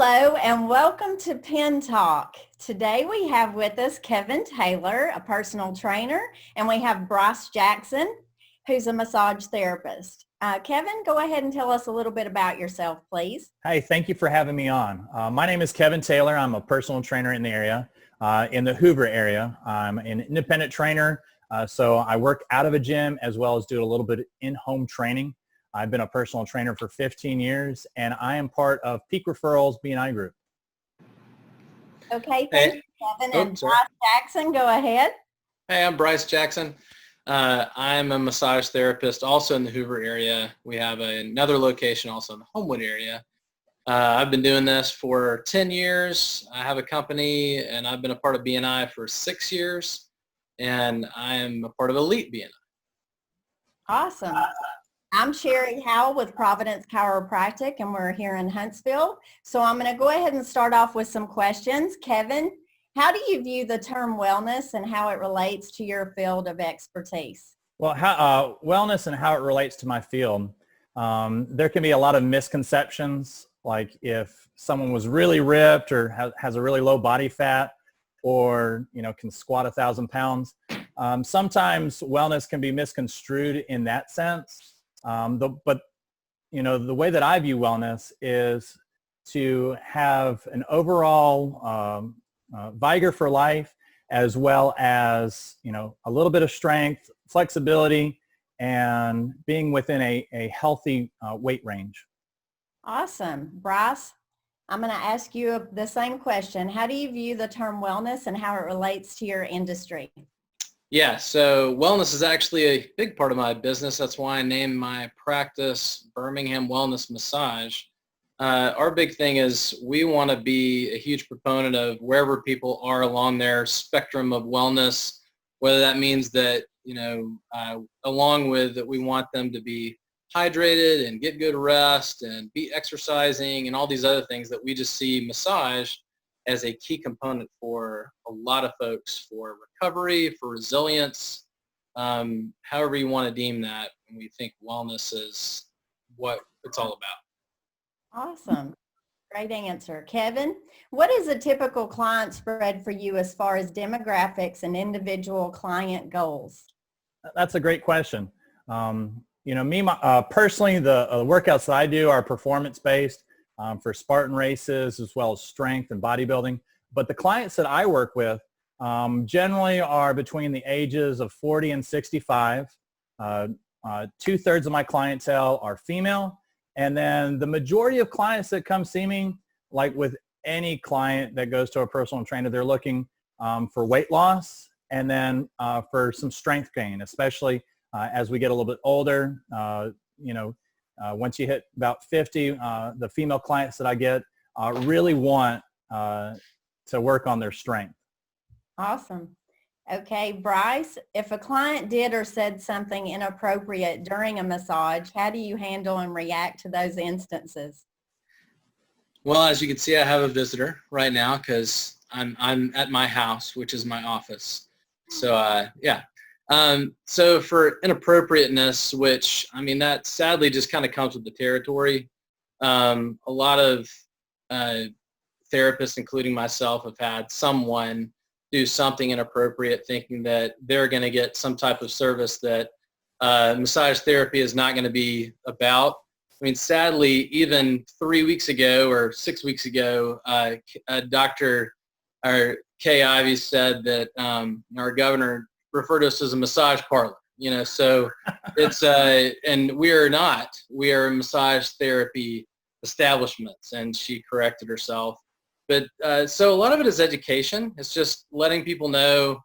Hello and welcome to P.E.N Talk. Today we have with us Kevin Taylor, a personal trainer, and we have Brice Jackson, who's a massage therapist. Kevin, go ahead and tell us a little bit about yourself, please. Hey, thank you for having me on. My name is Kevin Taylor. I'm a personal trainer in the area, in the Hoover area. I'm an independent trainer, so I work out of a gym as well as do a little bit in-home training. I've been a personal trainer for 15 years, and I am part of Peak Referrals B&I Group. Okay, thank you, Kevin. And Brice Jackson, go ahead. Hey, I'm Brice Jackson. I'm a massage therapist also in the Hoover area. We have another location also in the Homewood area. I've been doing this for 10 years. I have a company, and I've been a part of B&I for 6 years, and I am a part of Elite B&I. Awesome. I'm Sherry Howell with Providence Chiropractic, and we're here in Huntsville. So I'm going to go ahead and start off with some questions. Kevin, how do you view the term wellness and how it relates to your field of expertise? Well, wellness and how it relates to my field. There can be a lot of misconceptions, like if someone was really ripped or has a really low body fat or, can squat 1,000 pounds. Sometimes wellness can be misconstrued in that sense. But the way that I view wellness is to have an overall vigor for life, as well as, a little bit of strength, flexibility, and being within a healthy weight range. Awesome. Brice, I'm going to ask you the same question. How do you view the term wellness and how it relates to your industry? Yeah, so wellness is actually a big part of my business. That's why I named my practice Birmingham Wellness Massage. Our big thing is we want to be a huge proponent of wherever people are along their spectrum of wellness, whether that means that, along with that we want them to be hydrated and get good rest and be exercising and all these other things that we just see massage as a key component for a lot of folks for recovery, for resilience, however you want to deem that. And we think wellness is what it's all about. Awesome. Great answer. Kevin, what is a typical client spread for you as far as demographics and individual client goals? That's a great question. Personally, the workouts that I do are performance-based. For Spartan races as well as strength and bodybuilding. But the clients that I work with generally are between the ages of 40 and 65. 2/3 of my clientele are female. And then the majority of clients that come see me, like with any client that goes to a personal trainer, they're looking for weight loss and then for some strength gain, especially as we get a little bit older. Once you hit about 50, the female clients that I get really want to work on their strength. Awesome. Okay, Brice, if a client did or said something inappropriate during a massage, how do you handle and react to those instances? Well, as you can see, I have a visitor right now because I'm at my house, which is my office. So, yeah. So for inappropriateness, which, that sadly just kind of comes with the territory. A lot of therapists, including myself, have had someone do something inappropriate thinking that they're going to get some type of service that massage therapy is not going to be about. Sadly, even 3 weeks ago or 6 weeks ago, Dr. Kay Ivey said that our governor refer to us as a massage parlor, so it's, and we are not, we are massage therapy establishments, and she corrected herself. But so a lot of it is education. It's just letting people know,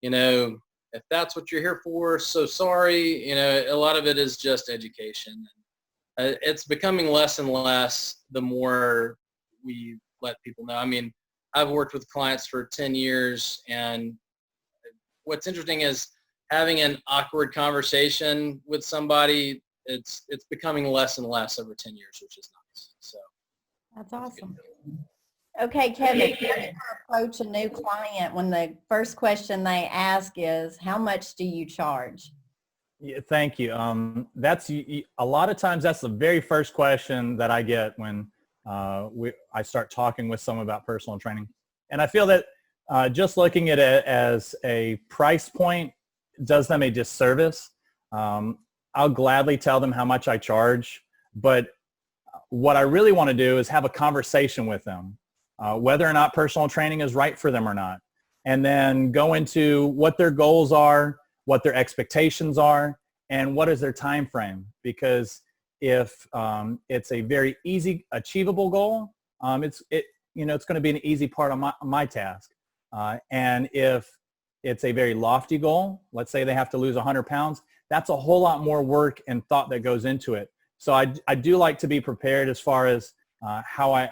if that's what you're here for, so sorry, a lot of it is just education. It's becoming less and less the more we let people know. I've worked with clients for 10 years, and what's interesting is having an awkward conversation with somebody, it's becoming less and less over 10 years, which is nice. So that's awesome. Okay, Kevin, how do you approach a new client when the first question they ask is, how much do you charge? Yeah, thank you. That's a lot of times that's the very first question that I get when I start talking with someone about personal training. And I feel that just looking at it as a price point does them a disservice. I'll gladly tell them how much I charge, but what I really want to do is have a conversation with them, whether or not personal training is right for them or not, and then go into what their goals are, what their expectations are, and what is their time frame. Because if it's a very easy, achievable goal, it's going to be an easy part of my task. And if it's a very lofty goal, let's say they have to lose 100 pounds, that's a whole lot more work and thought that goes into it. So I do like to be prepared as far as how I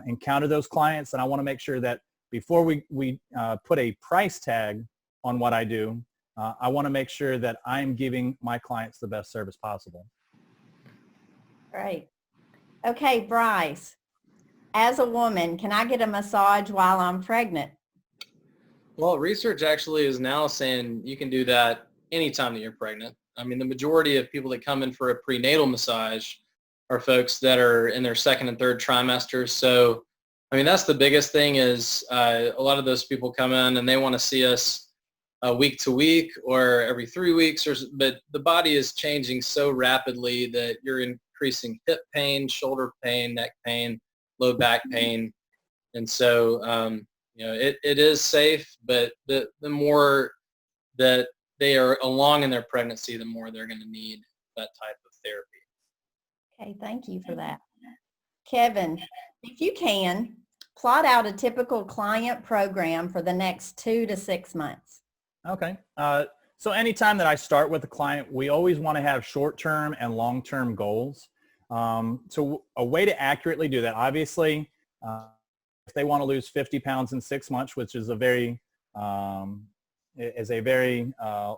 encounter those clients, and I want to make sure that before we put a price tag on what I do, I want to make sure that I'm giving my clients the best service possible. Great. Okay, Brice, as a woman, can I get a massage while I'm pregnant? Well, research actually is now saying you can do that anytime that you're pregnant. I mean, the majority of people that come in for a prenatal massage are folks that are in their second and third trimesters. So, I mean, that's the biggest thing is a lot of those people come in and they want to see us week to week or every 3 weeks, but the body is changing so rapidly that you're increasing hip pain, shoulder pain, neck pain, low back pain. And so, it is safe, but the more that they are along in their pregnancy, the more they're going to need that type of therapy. Okay, thank you for that. Kevin, if you can, plot out a typical client program for the next 2 to 6 months. Okay. So anytime that I start with a client, we always want to have short-term and long-term goals. So a way to accurately do that, obviously, if they want to lose 50 pounds in 6 months, which is a very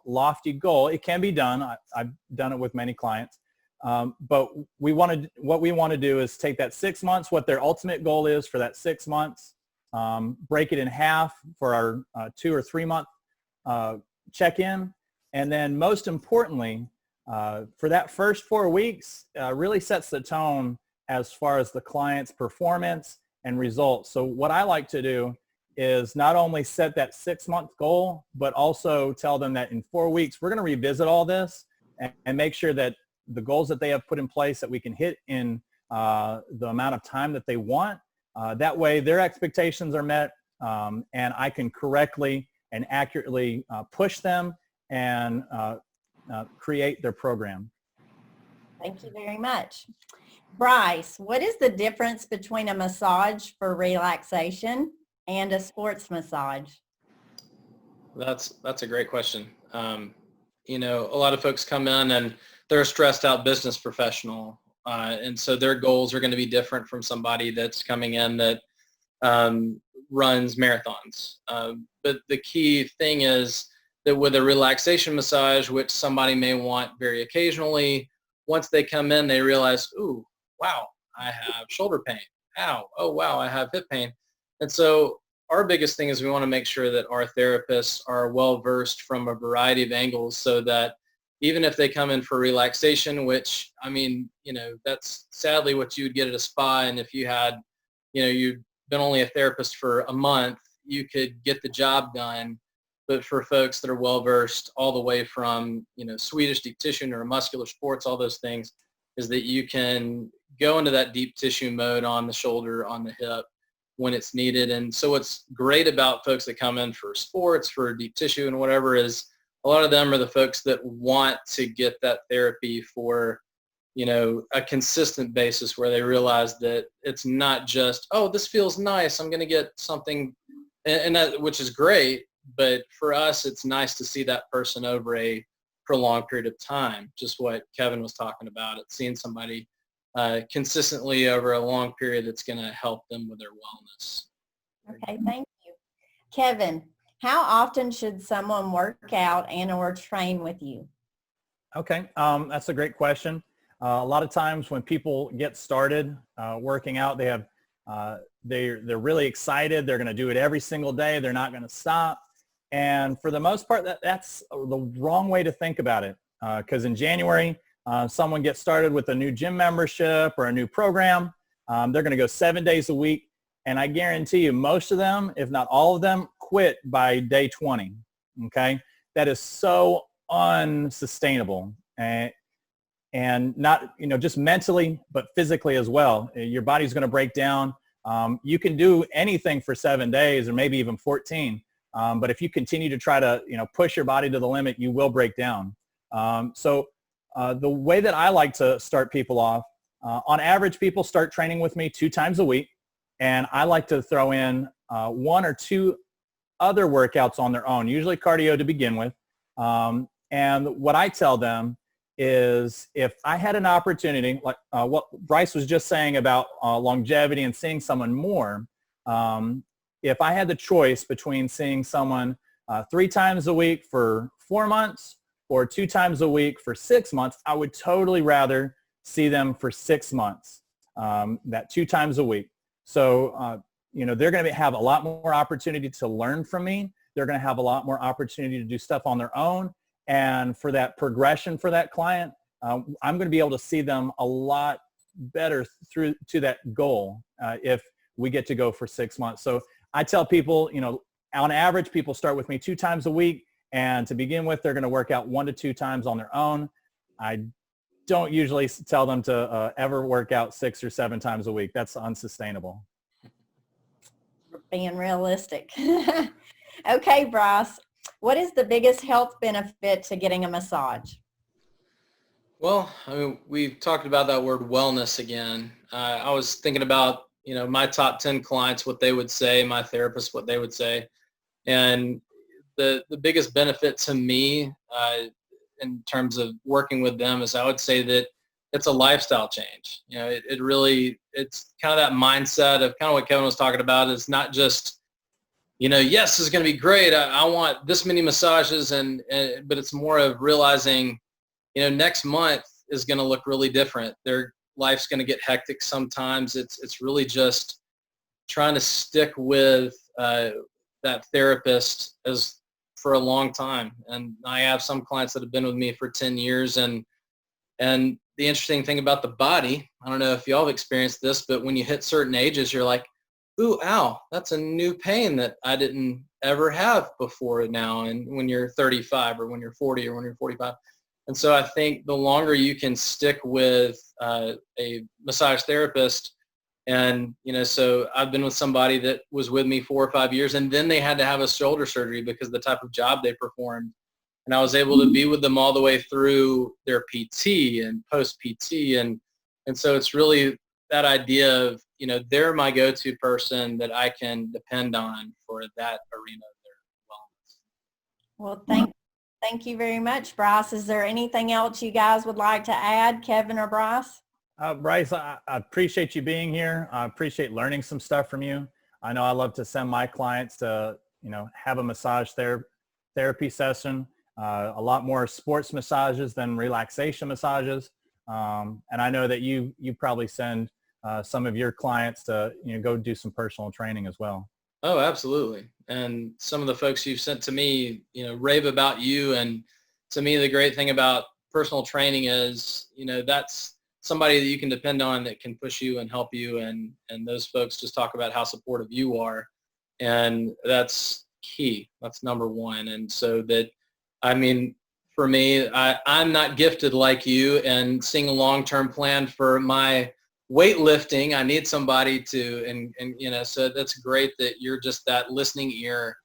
lofty goal. It can be done. I've done it with many clients. But what we want to do is take that 6 months, what their ultimate goal is for that 6 months, break it in half for our 2 or 3 month check-in. And then most importantly, for that first 4 weeks, really sets the tone as far as the client's performance and results. So what I like to do is not only set that 6 month goal, but also tell them that in 4 weeks, we're going to revisit all this and make sure that the goals that they have put in place that we can hit in the amount of time that they want. That way their expectations are met, and I can correctly and accurately push them and create their program. Thank you very much. Brice, what is the difference between a massage for relaxation and a sports massage? That's a great question. A lot of folks come in and they're a stressed out business professional. And so their goals are going to be different from somebody that's coming in that runs marathons. But the key thing is that with a relaxation massage, which somebody may want very occasionally, once they come in, they realize, ooh, wow, I have shoulder pain. Ow, oh, wow, I have hip pain. And so our biggest thing is we want to make sure that our therapists are well-versed from a variety of angles so that even if they come in for relaxation, which, I mean, that's sadly what you would get at a spa. And if you had, you'd been only a therapist for a month, you could get the job done. But for folks that are well-versed all the way from, Swedish deep tissue or muscular sports, all those things, is that you can go into that deep tissue mode on the shoulder, on the hip when it's needed. And so what's great about folks that come in for sports, for deep tissue and whatever is a lot of them are the folks that want to get that therapy for, a consistent basis where they realize that it's not just, oh, this feels nice, I'm going to get something, and that, which is great. But for us, it's nice to see that person over a prolonged period of time, just what Kevin was talking about. It's seeing somebody consistently over a long period that's going to help them with their wellness. Okay, thank you. Kevin, how often should someone work out and or train with you? Okay, that's a great question. A lot of times when people get started working out, they have they're really excited. They're going to do it every single day. They're not going to stop. And for the most part, that's the wrong way to think about it. Because in January, someone gets started with a new gym membership or a new program. They're going to go 7 days a week. And I guarantee you, most of them, if not all of them, quit by day 20. Okay. That is so unsustainable. And not, just mentally, but physically as well. Your body's going to break down. You can do anything for 7 days or maybe even 14. But if you continue to try to, push your body to the limit, you will break down. So the way that I like to start people off, on average, people start training with me 2 times a week. And I like to throw in 1 or 2 other workouts on their own, usually cardio to begin with. And what I tell them is, if I had an opportunity, like what Brice was just saying about longevity and seeing someone more, if I had the choice between seeing someone 3 times a week for 4 months or 2 times a week for 6 months, I would totally rather see them for 6 months, that 2 times a week. So, they're going to have a lot more opportunity to learn from me. They're going to have a lot more opportunity to do stuff on their own. And for that progression for that client, I'm going to be able to see them a lot better through to that goal if we get to go for 6 months. So I tell people, on average, people start with me 2 times a week. And to begin with, they're going to work out 1 to 2 times on their own. I don't usually tell them to ever work out 6 or 7 times a week. That's unsustainable. Being realistic. Okay, Brice, what is the biggest health benefit to getting a massage? Well, we've talked about that word wellness again. I was thinking about, my top 10 clients, what they would say, my therapist, what they would say. And the biggest benefit to me in terms of working with them is, I would say that it's a lifestyle change. It's kind of that mindset of kind of what Kevin was talking about. It's not just, yes, it's going to be great. I want this many massages, but it's more of realizing, next month is going to look really different. Their life's going to get hectic sometimes. It's really just trying to stick with that therapist for a long time. And I have some clients that have been with me for 10 years. And the interesting thing about the body, I don't know if y'all have experienced this, but when you hit certain ages, you're like, ooh, ow, that's a new pain that I didn't ever have before now. And when you're 35 or when you're 40 or when you're 45. And so I think the longer you can stick with a massage therapist, and, so I've been with somebody that was with me 4 or 5 years, and then they had to have a shoulder surgery because of the type of job they performed. And I was able to be with them all the way through their PT and post-PT. And so it's really that idea of, they're my go-to person that I can depend on for that arena of their wellness. Well, thank you very much, Brice. Is there anything else you guys would like to add, Kevin or Brice? Brice, I appreciate you being here. I appreciate learning some stuff from you. I know I love to send my clients to, have a massage therapy session. A lot more sports massages than relaxation massages. And I know that you probably send some of your clients to, go do some personal training as well. Oh, absolutely. And some of the folks you've sent to me, rave about you. And to me, the great thing about personal training is, that's somebody that you can depend on that can push you and help you. And those folks just talk about how supportive you are. And that's key. That's number one. And so that, for me, I'm not gifted like you, and seeing a long-term plan for my weightlifting, I need somebody to, so that's great that you're just that listening ear,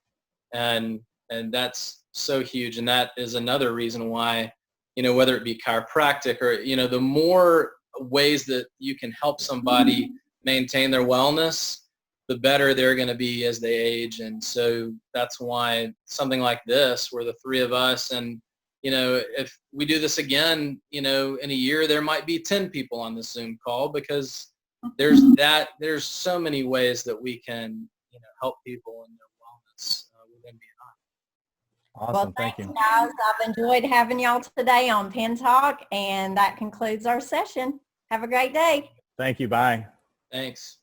and that's so huge. And that is another reason why, whether it be chiropractic or, the more ways that you can help somebody maintain their wellness, the better they're going to be as they age. And so that's why something like this, where the 3 of us, and, if we do this again, in a year, there might be 10 people on the Zoom call, because there's so many ways that we can, help people in their wellness within Beyond. Awesome. Thank you. Guys, I've enjoyed having y'all today on Pen Talk, and that concludes our session. Have a great day. Thank you. Bye. Thanks.